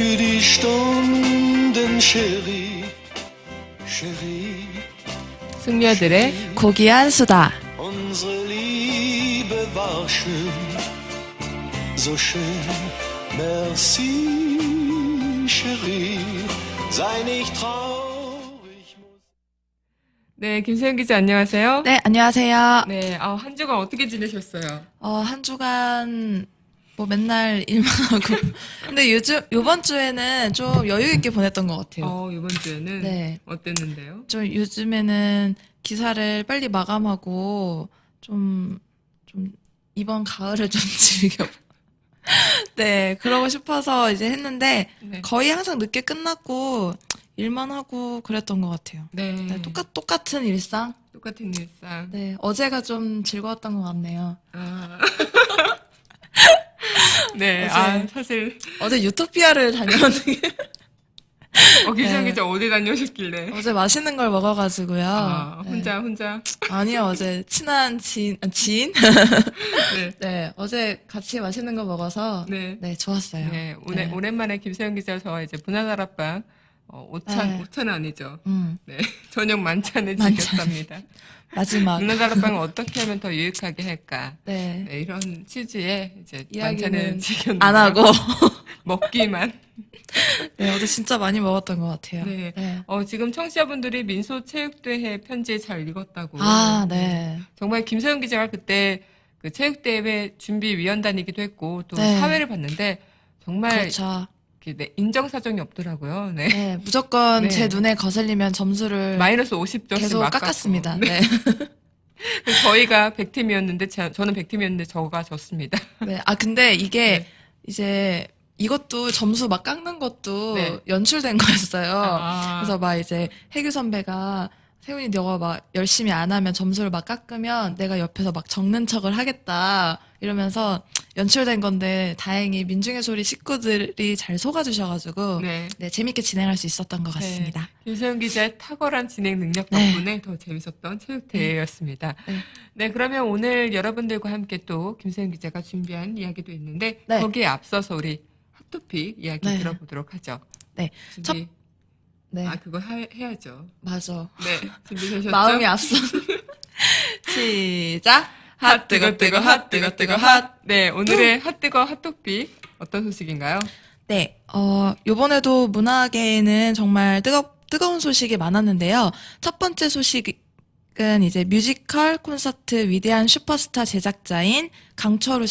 für die Stunden, Cherie, Cherie. 숙녀들의 고귀한 수다. Unsere Liebe war schön, so schön. Merci, Cherie, sei nicht traurig. 네, 김세현 기자 안녕하세요. 네, 안녕하세요. 네, 한 주간 어떻게 지내셨어요? 한 주간 뭐 맨날 일만 하고. 근데 요번 주에는 좀 여유 있게 보냈던 것 같아요. 이번 주에는 네. 어땠는데요? 좀 요즘에는 기사를 빨리 마감하고 좀 이번 가을을 좀 즐겨. 네, 그러고 싶어서 이제 했는데 네. 거의 항상 늦게 끝났고 일만 하고 그랬던 것 같아요. 네. 네, 똑같은 일상. 똑같은 일상. 네, 어제가 좀 즐거웠던 것 같네요. 네, 어제- 사실 어제 유토피아를 다녀왔는데 기상 네. 기자 어디 다녀오셨길래? 어제 맛있는 걸 먹어가지고요. 네. 혼자. 아니요, 어제 친한 지인? 네. 네, 어제 같이 맛있는 거 먹어서 네. 네, 좋았어요. 네, 네. 오랜만에 김세현 기자 저와 이제 문화다락방 네. 오찬 아니죠. 음, 네, 저녁 만찬을 만찬. 즐겼답니다. 마지막. 문화다락방을 어떻게 하면 더 유익하게 할까? 네, 네, 이런 취지의 이제 이야기는 만찬을 즐겼는데 안 하고. 먹기만. 네, 어제 진짜 많이 먹었던 것 같아요. 네. 네. 지금 청취자분들이 민소체육대회 편지 잘 읽었다고. 네. 정말 김서영 기자가 그때 그 체육대회 준비위원단이기도 했고 또 네. 사회를 봤는데 정말 그렇죠. 이렇게 인정사정이 없더라고요. 네. 네, 무조건 네. 제 눈에 거슬리면 점수를 마이너스 50점씩 계속 막 깎았습니다. 깎고. 네. 그래서 저희가 100팀이었는데 저는 100팀이었는데 저가 졌습니다. 네. 근데 이게 네. 이제 이것도 점수 막 깎는 것도 네. 연출된 거였어요. 아. 그래서 막 이제 혜규 선배가 세훈이 너가 막 열심히 안 하면 점수를 막 깎으면 내가 옆에서 막 적는 척을 하겠다 이러면서 연출된 건데 다행히 민중의 소리 식구들이 잘 속아주셔가지고 네. 네, 재밌게 진행할 수 있었던 것 같습니다. 네. 김소영 기자의 탁월한 진행 능력 네. 덕분에 더 재밌었던 체육대회였습니다. 네. 네, 그러면 오늘 여러분들과 함께 또 김소영 기자가 준비한 이야기도 있는데 네. 거기에 앞서서 우리 핫토픽 이야기 네. 들어보도록 하죠. 네. 준비. 네, 그거 해야죠. 맞아. 네, 준비되셨죠? 마음이 앞서. 시작. 핫 뜨거 핫. 네, 오늘의 핫뜨거 핫토픽 어떤 소식인가요? 네, 요번에도 문화계에는 정말 뜨거운 소식이 많았는데요. 첫 번째 소식은 이제 뮤지컬 콘서트 위대한 슈퍼스타 제작자인 강철웅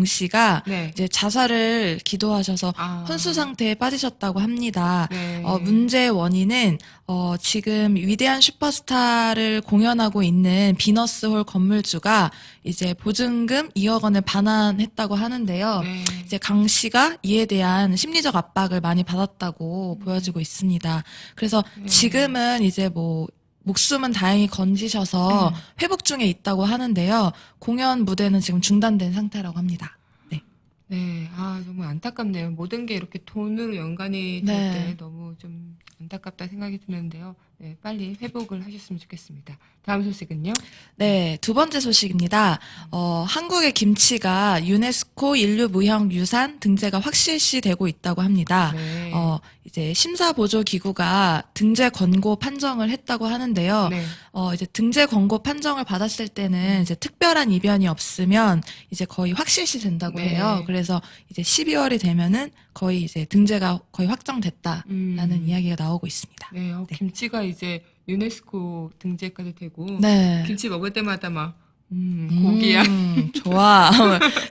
씨가 네. 이제 자살을 기도하셔서 혼수 상태에 빠지셨다고 합니다. 네. 문제의 원인은 지금 위대한 슈퍼스타를 공연하고 있는 비너스홀 건물주가 이제 보증금 2억 원을 반환했다고 하는데요. 네. 이제 강 씨가 이에 대한 심리적 압박을 많이 받았다고 보여지고 있습니다. 그래서 지금은 이제 뭐 목숨은 다행히 건지셔서 회복 중에 있다고 하는데요. 공연 무대는 지금 중단된 상태라고 합니다. 네. 네, 정말 안타깝네요. 모든 게 이렇게 돈으로 연관이 될 네. 때 너무 좀 안타깝다 생각이 드는데요. 네, 빨리 회복을 하셨으면 좋겠습니다. 다음 소식은요? 네, 두 번째 소식입니다. 한국의 김치가 유네스코 인류무형유산 등재가 확실시되고 있다고 합니다. 네. 이제 심사보조기구가 등재 권고 판정을 했다고 하는데요. 네. 이제 등재 권고 판정을 받았을 때는 이제 특별한 이변이 없으면 이제 거의 확실시 된다고 네. 해요. 그래서 이제 12월이 되면은 거의 이제 등재가 거의 확정됐다라는 이야기가 나오고 있습니다. 네, 김치가 이제 유네스코 등재까지 되고 네. 김치 먹을 때마다 막 고기야. 좋아.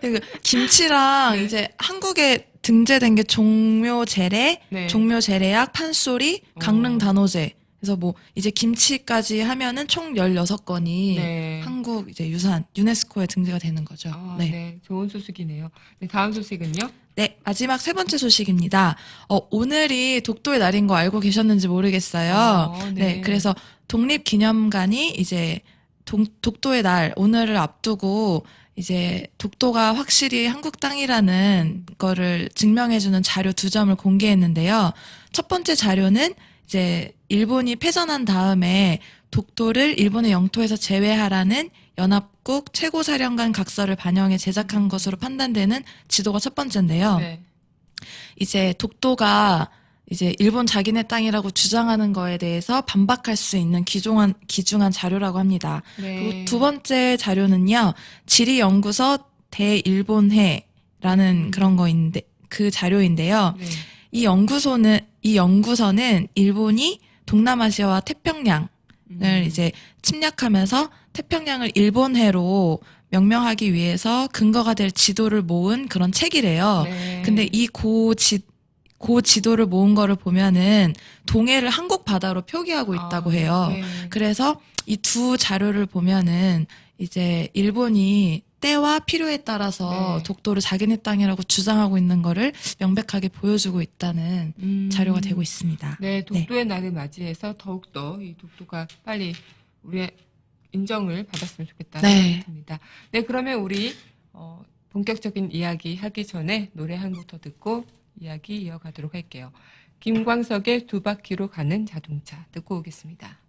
그러니까 김치랑 네. 이제 한국에 등재된 게 종묘제례, 네. 종묘제례약, 판소리, 강릉 단오제. 그래서 뭐 이제 김치까지 하면은 총 16건이 네. 한국 이제 유산 유네스코에 등재가 되는 거죠. 네. 네. 좋은 소식이네요. 네, 다음 소식은요? 네, 마지막 세 번째 소식입니다. 오늘이 독도의 날인 거 알고 계셨는지 모르겠어요. 네. 네, 그래서 독립기념관이 이제 독도의 날, 오늘을 앞두고 이제 독도가 확실히 한국 땅이라는 거를 증명해주는 자료 2점을 공개했는데요. 첫 번째 자료는 이제 일본이 패전한 다음에 독도를 일본의 영토에서 제외하라는 연합국 최고사령관 각서를 반영해 제작한 것으로 판단되는 지도가 첫 번째인데요. 네. 이제 독도가 이제 일본 자기네 땅이라고 주장하는 거에 대해서 반박할 수 있는 귀중한 자료라고 합니다. 네. 그리고 두 번째 자료는요, 지리연구소 대일본회라는 그런 거인데, 그 자료인데요. 네. 이 연구서는 일본이 동남아시아와 태평양을 이제 침략하면서 태평양을 일본해로 명명하기 위해서 근거가 될 지도를 모은 그런 책이래요. 네. 근데 이 지도를 모은 거를 보면은 동해를 한국 바다로 표기하고 있다고 해요. 네. 그래서 이 두 자료를 보면은 이제 일본이 때와 필요에 따라서 네. 독도를 자기네 땅이라고 주장하고 있는 거를 명백하게 보여주고 있다는 자료가 되고 있습니다. 네, 독도의 날을 맞이해서 더욱더 이 독도가 빨리 우리의 인정을 받았으면 좋겠다는 네. 생각이 듭니다. 네, 그러면 우리 본격적인 이야기 하기 전에 노래 한 곡 더 듣고 이야기 이어가도록 할게요. 김광석의 두 바퀴로 가는 자동차 듣고 오겠습니다.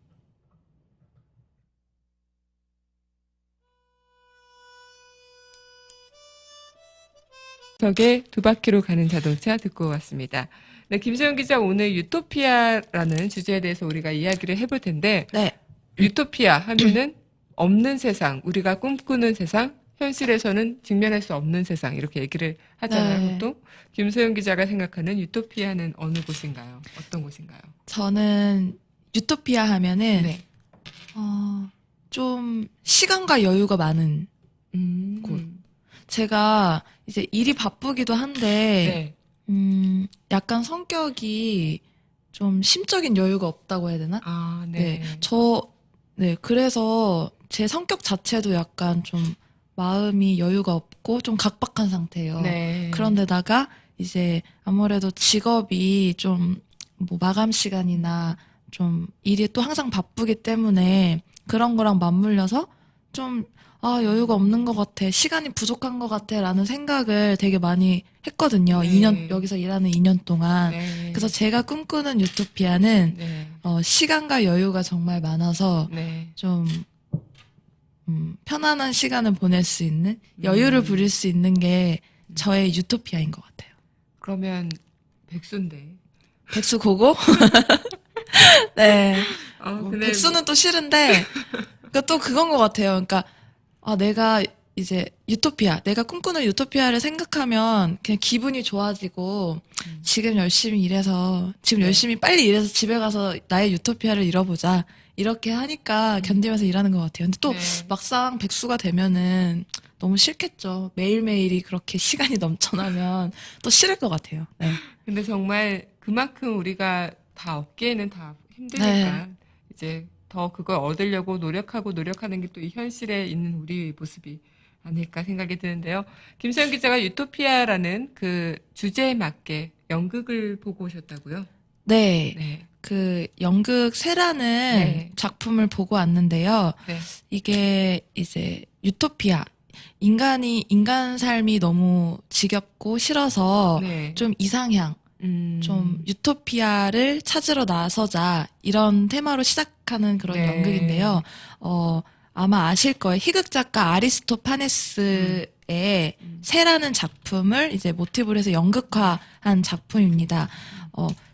적의 두 바퀴로 가는 자동차 듣고 왔습니다. 네, 김소영 기자 오늘 유토피아라는 주제에 대해서 우리가 이야기를 해볼 텐데 네. 유토피아 하면은 없는 세상, 우리가 꿈꾸는 세상, 현실에서는 직면할 수 없는 세상 이렇게 얘기를 하잖아요. 네. 보통 김소영 기자가 생각하는 유토피아는 어느 곳인가요? 어떤 곳인가요? 저는 유토피아 하면은 네. 좀 시간과 여유가 많은 곳. 제가 이제 일이 바쁘기도 한데 네. 약간 성격이 좀 심적인 여유가 없다고 해야 되나? 아, 네. 그래서 제 성격 자체도 약간 좀 마음이 여유가 없고 좀 각박한 상태예요. 네. 그런데다가 이제 아무래도 직업이 좀 뭐 마감 시간이나 좀 일이 또 항상 바쁘기 때문에 그런 거랑 맞물려서 좀 여유가 없는 것 같아. 시간이 부족한 것 같아. 라는 생각을 되게 많이 했거든요. 네. 여기서 일하는 2년 동안. 네. 그래서 제가 꿈꾸는 유토피아는, 네. 시간과 여유가 정말 많아서 네. 좀, 편안한 시간을 보낼 수 있는, 여유를 부릴 수 있는 게 저의 유토피아인 것 같아요. 그러면 백수인데. 백수 고고? 네. 근데 백수는 또 싫은데, 그러니까 또 그건 것 같아요. 그러니까, 내가 이제 내가 꿈꾸는 유토피아를 생각하면 그냥 기분이 좋아지고, 지금 열심히 열심히 빨리 일해서 집에 가서 나의 유토피아를 이뤄보자. 이렇게 하니까 견디면서 일하는 것 같아요. 근데 또 네. 막상 백수가 되면은 너무 싫겠죠. 매일매일이 그렇게 시간이 넘쳐나면 또 싫을 것 같아요. 네. 근데 정말 그만큼 우리가 다 얻기에는 다 힘드니까 네. 이제 더 그걸 얻으려고 노력하는 게 또 이 현실에 있는 우리의 모습이 아닐까 생각이 드는데요. 김소영 기자가 유토피아라는 그 주제에 맞게 연극을 보고 오셨다고요? 네. 네. 그 연극 세라는 네. 작품을 보고 왔는데요. 네. 이게 이제 유토피아. 인간 삶이 너무 지겹고 싫어서 네. 좀 이상향, 좀 유토피아를 찾으러 나서자 이런 테마로 시작하는 그런 네. 연극인데요. 아마 아실 거예요. 희극 작가 아리스토파네스의 새라는 작품을 이제 모티브로 해서 연극화한 작품입니다.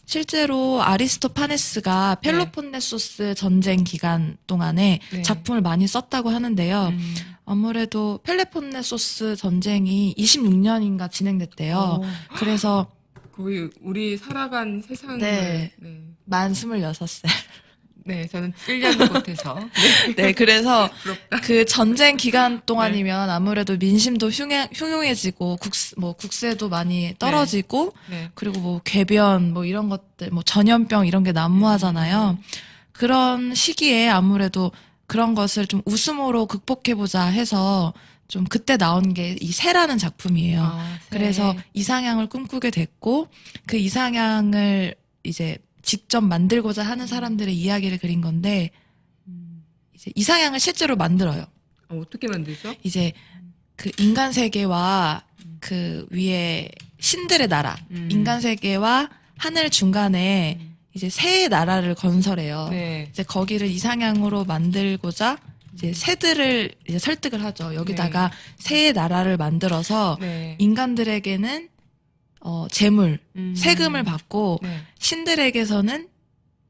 실제로 아리스토파네스가 펠로폰네소스 전쟁 기간 동안에 네. 작품을 많이 썼다고 하는데요. 아무래도 펠로폰네소스 전쟁이 26년인가 진행됐대요. 그래서 거의 우리 살아간 세상을 네. 만 26살. 네, 저는 1년 못해서. 네, 그래서 부럽다. 그 전쟁 기간 동안이면 아무래도 민심도 흉흉해지고 국세도 많이 떨어지고 네. 그리고 뭐 궤변 뭐 이런 것들 뭐 전염병 이런 게 난무하잖아요. 그런 시기에 아무래도 그런 것을 좀 웃음으로 극복해보자 해서 좀 그때 나온 게 이 새라는 작품이에요. 그래서 이상향을 꿈꾸게 됐고 그 이상향을 이제 직접 만들고자 하는 사람들의 이야기를 그린 건데 이제 이상향을 실제로 만들어요. 어떻게 만들죠? 이제 그 인간 세계와 그 위에 신들의 나라, 인간 세계와 하늘 중간에 이제 새의 나라를 건설해요. 네. 이제 거기를 이상향으로 만들고자 이제 새들을 이제 설득을 하죠. 여기다가 새의 나라를 만들어서 네. 인간들에게는 재물, 세금을 받고 네. 신들에게서는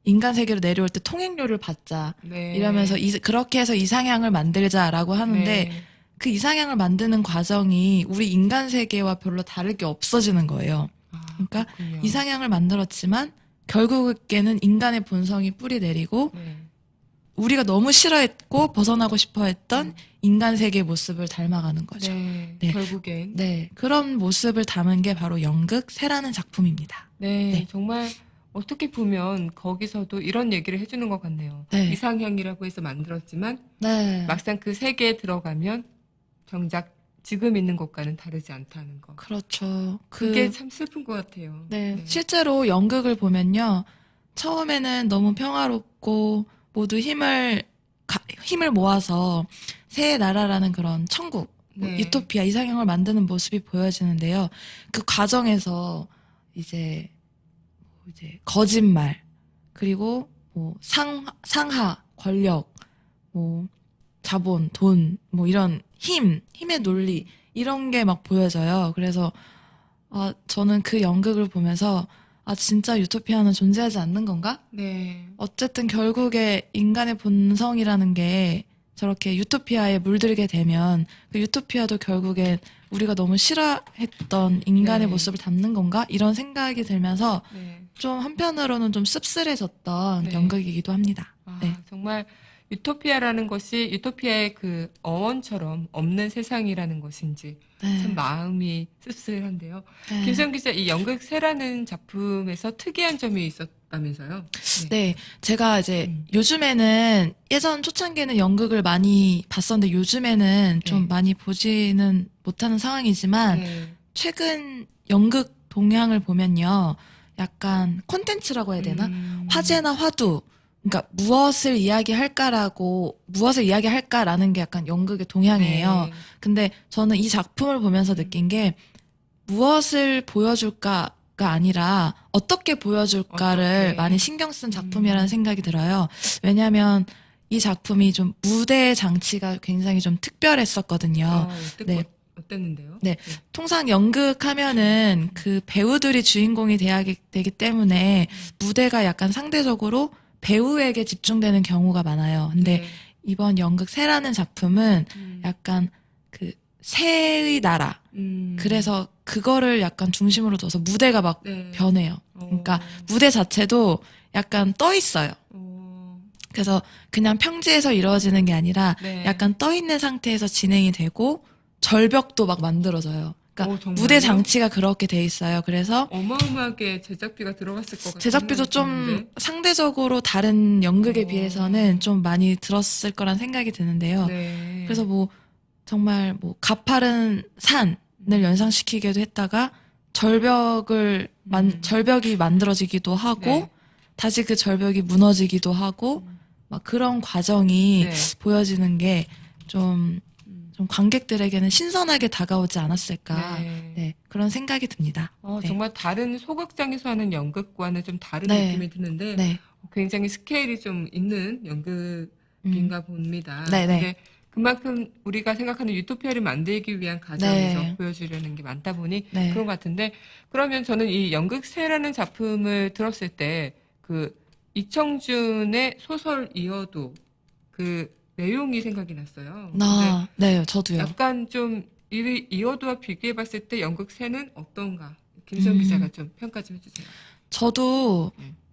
인간 세계로 내려올 때 통행료를 받자. 네. 이러면서 그렇게 해서 이상향을 만들자라고 하는데 네. 그 이상향을 만드는 과정이 우리 인간 세계와 별로 다를 게 없어지는 거예요. 아, 그러니까 그렇군요. 이상향을 만들었지만 결국에는 인간의 본성이 뿌리 내리고 네. 우리가 너무 싫어했고 벗어나고 싶어 했던 인간 세계의 모습을 닮아가는 거죠. 네. 네. 결국엔. 네, 그런 모습을 담은 게 바로 연극 새라는 작품입니다. 네. 네. 정말 어떻게 보면 거기서도 이런 얘기를 해주는 것 같네요. 네. 이상향이라고 해서 만들었지만 네, 막상 그 세계에 들어가면 정작 지금 있는 것과는 다르지 않다는 거. 그렇죠. 그게 참 슬픈 것 같아요. 네, 실제로 연극을 보면요. 처음에는 너무 평화롭고 모두 힘을 모아서 새의 나라라는 그런 천국, 네. 유토피아, 이상형을 만드는 모습이 보여지는데요. 그 과정에서 이제 거짓말, 그리고 뭐 상하, 권력, 뭐 자본, 돈, 뭐 이런 힘의 논리, 이런 게 막 보여져요. 그래서 저는 그 연극을 보면서 진짜 유토피아는 존재하지 않는 건가? 네. 어쨌든 결국에 인간의 본성이라는 게 저렇게 유토피아에 물들게 되면 그 유토피아도 결국엔 우리가 너무 싫어했던 인간의 네. 모습을 담는 건가? 이런 생각이 들면서 네. 좀 한편으로는 좀 씁쓸해졌던 네. 연극이기도 합니다. 네. 정말 유토피아라는 것이 유토피아의 그 어원처럼 없는 세상이라는 것인지 네. 참 마음이 씁쓸한데요. 네. 김수영 기자, 이 연극 새라는 작품에서 특이한 점이 있었다면서요? 네, 제가 이제 요즘에는 예전 초창기에는 연극을 많이 봤었는데 요즘에는 좀 네. 많이 보지는 못하는 상황이지만 네. 최근 연극 동향을 보면요. 약간 콘텐츠라고 해야 되나? 화제나 화두. 그러니까 무엇을 이야기할까라는 게 약간 연극의 동향이에요. 네. 근데 저는 이 작품을 보면서 느낀 게 무엇을 보여줄까가 아니라 어떻게 보여줄까를 어떻게. 많이 신경 쓴 작품이라는 생각이 들어요. 왜냐하면 이 작품이 좀 무대 장치가 굉장히 좀 특별했었거든요. 네. 어땠는데요? 네. 통상 연극하면은 그 배우들이 주인공이 되기 때문에 무대가 약간 상대적으로 배우에게 집중되는 경우가 많아요. 근데 네. 이번 연극 새라는 작품은 약간 그 새의 나라. 그래서 그거를 약간 중심으로 둬서 무대가 막 네. 변해요. 그러니까 무대 자체도 약간 떠 있어요. 그래서 그냥 평지에서 이루어지는 게 아니라 네. 약간 떠 있는 상태에서 진행이 되고 절벽도 막 만들어져요. 그러니까 정말요? 무대 장치가 그렇게 돼 있어요. 그래서 어마어마하게 제작비가 들어갔을 것 같아요. 제작비도 좀 상대적으로 다른 연극에 비해서는 좀 많이 들었을 거란 생각이 드는데요. 네. 그래서 뭐 정말 뭐 가파른 산을 연상시키기도 했다가 절벽이 만들어지기도 하고 네. 다시 그 절벽이 무너지기도 하고 막 그런 과정이 네. 보여지는 게 좀 관객들에게는 신선하게 다가오지 않았을까. 네. 네, 그런 생각이 듭니다. 네. 정말 다른 소극장에서 하는 연극과는 좀 다른 네. 느낌이 드는데 네. 굉장히 스케일이 좀 있는 연극인가 봅니다. 네, 네. 근데 그만큼 우리가 생각하는 유토피아를 만들기 위한 과정에서 네. 보여주려는 게 많다 보니 네. 그런 것 같은데 그러면 저는 이 연극새라는 작품을 들었을 때 그 이청준의 소설 이어도 그 내용이 생각이 났어요. 네, 저도요. 약간 좀 이어도와 비교해 봤을 때 연극새는 어떤가? 김수영 기자가 좀 평가 좀 해주세요.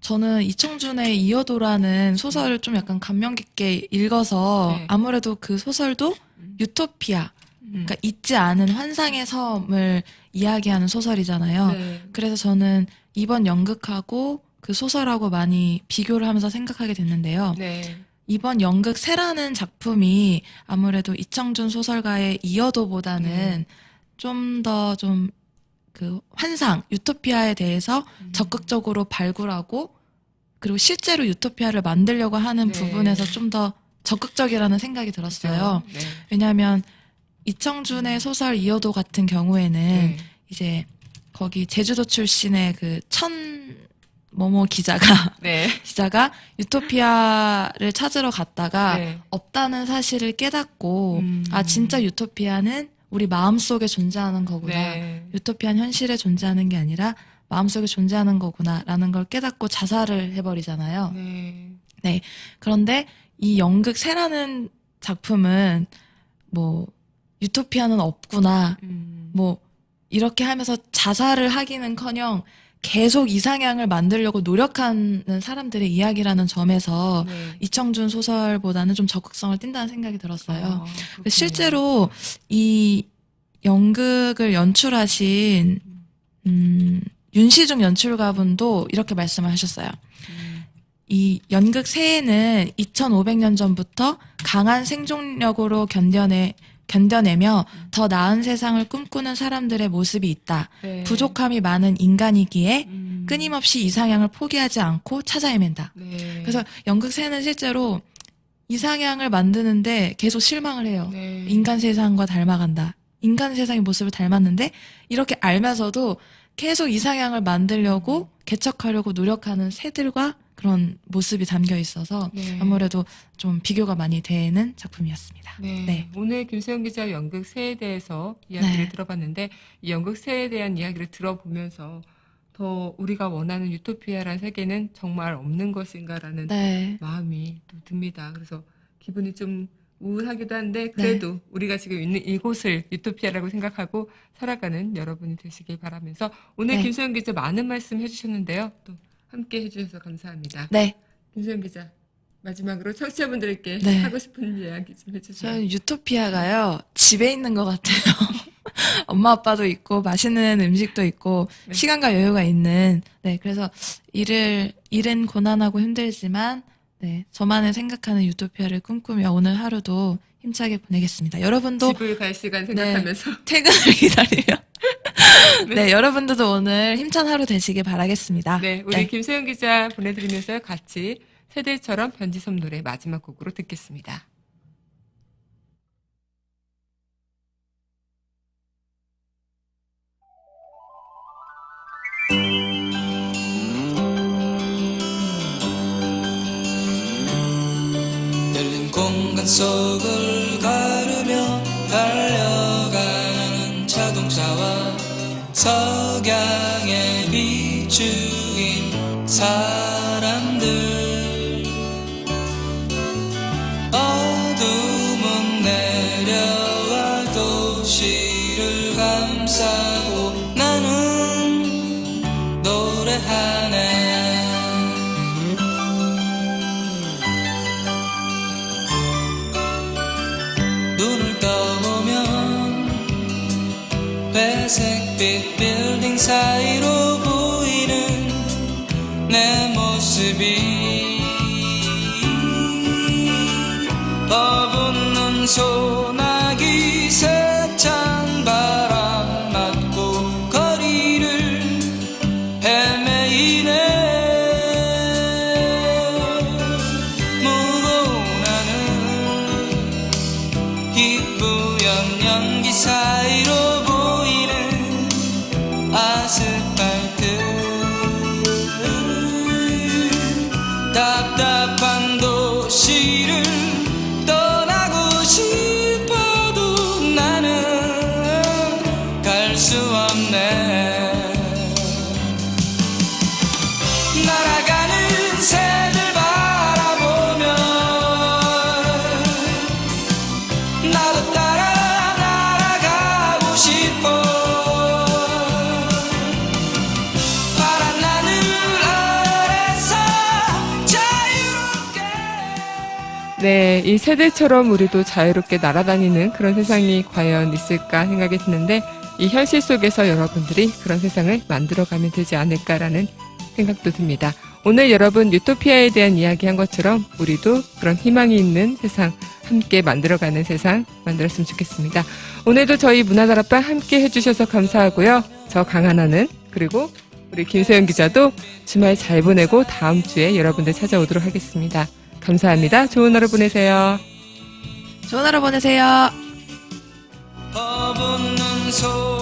저는 이청준의 이어도라는 소설을 좀 약간 감명 깊게 읽어서 네. 아무래도 그 소설도 유토피아, 그러니까 있지 않은 환상의 섬을 이야기하는 소설이잖아요. 네. 그래서 저는 이번 연극하고 그 소설하고 많이 비교를 하면서 생각하게 됐는데요. 네. 이번 연극 새라는 작품이 아무래도 이청준 소설가의 이어도보다는 좀 더 그 환상, 유토피아에 대해서 적극적으로 발굴하고 그리고 실제로 유토피아를 만들려고 하는 네. 부분에서 좀 더 적극적이라는 생각이 들었어요. 그렇죠? 네. 왜냐하면 이청준의 소설 이어도 같은 경우에는 네. 이제 거기 제주도 출신의 그 모모 기자가 네. 유토피아를 찾으러 갔다가 네. 없다는 사실을 깨닫고 진짜 유토피아는 우리 마음속에 존재하는 거구나. 네. 유토피아는 현실에 존재하는 게 아니라 마음속에 존재하는 거구나라는 걸 깨닫고 자살을 해버리잖아요. 네. 그런데 이 연극새라는 작품은 뭐 유토피아는 없구나. 뭐 이렇게 하면서 자살을 하기는커녕 계속 이상향을 만들려고 노력하는 사람들의 이야기라는 점에서 네. 이청준 소설보다는 좀 적극성을 띈다는 생각이 들었어요. 그렇군요. 실제로 이 연극을 연출하신 윤시중 연출가분도 이렇게 말씀을 하셨어요. 이 연극 새해는 2500년 전부터 강한 생존력으로 견뎌내며 더 나은 세상을 꿈꾸는 사람들의 모습이 있다. 네. 부족함이 많은 인간이기에 끊임없이 이상향을 포기하지 않고 찾아 헤맨다. 네. 그래서 연극 새는 실제로 이상향을 만드는데 계속 실망을 해요. 네. 인간 세상과 닮아간다. 인간 세상의 모습을 닮았는데 이렇게 알면서도 계속 이상향을 만들려고 개척하려고 노력하는 새들과 그런 모습이 담겨 있어서 네. 아무래도 좀 비교가 많이 되는 작품이었습니다. 네. 네. 오늘 김수영 기자 연극 새에 대해서 이야기를 네. 들어봤는데 이 연극 새에 대한 이야기를 들어보면서 더 우리가 원하는 유토피아라는 세계는 정말 없는 것인가라는 네. 마음이 또 듭니다. 그래서 기분이 좀 우울하기도 한데 그래도 우리가 지금 있는 이곳을 유토피아라고 생각하고 살아가는 여러분이 되시길 바라면서 오늘 네. 김수영 기자 많은 말씀 해주셨는데요. 또 함께 해주셔서 감사합니다. 네. 김수영 기자 마지막으로 청취자분들께 네. 하고 싶은 이야기 좀 해주세요. 저는 유토피아가요, 집에 있는 것 같아요. 엄마 아빠도 있고, 맛있는 음식도 있고, 네. 시간과 여유가 있는, 네, 그래서 일은 고난하고 힘들지만, 네, 저만의 생각하는 유토피아를 꿈꾸며 오늘 하루도 힘차게 보내겠습니다. 여러분도 집을 갈 시간 생각하면서 퇴근을 기다리며, 네, 여러분들도 오늘 힘찬 하루 되시길 바라겠습니다. 네, 우리 김세영 기자 보내드리면서 같이 세대처럼 변지섭 노래 마지막 곡으로 듣겠습니다. 열린 공간 속을 가르며 달려가는 자동차와 석양에 비추인 사람들 어둠은 내려와 도시를 감싸고 나는 노래하네 눈을 떠보면 회색빛 빌딩 사이로 보이는 내 모습이 버붙는 소나기 세찬 바람 맞고 거리를 헤매이네 무거운 하늘 희뿌연 연기 사이로 보이는 아스팔트 답답한 도시를 떠나고 싶어도 나는 갈 수 없네 날아가는 새들 바라보며 나도 따라 날아가고 싶어 파란 하늘 아래서 자유롭게 네, 이 세대처럼 우리도 자유롭게 날아다니는 그런 세상이 과연 있을까 생각이 드는데 이 현실 속에서 여러분들이 그런 세상을 만들어가면 되지 않을까라는 생각도 듭니다. 오늘 여러분 유토피아에 대한 이야기한 것처럼 우리도 그런 희망이 있는 세상 함께 만들어가는 세상 만들었으면 좋겠습니다. 오늘도 저희 문화다락방 함께 해주셔서 감사하고요. 저 강하나는 그리고 우리 김세영 기자도 주말 잘 보내고 다음 주에 여러분들 찾아오도록 하겠습니다. 감사합니다. 좋은 하루 보내세요. 좋은 하루 보내세요. 버붙는 소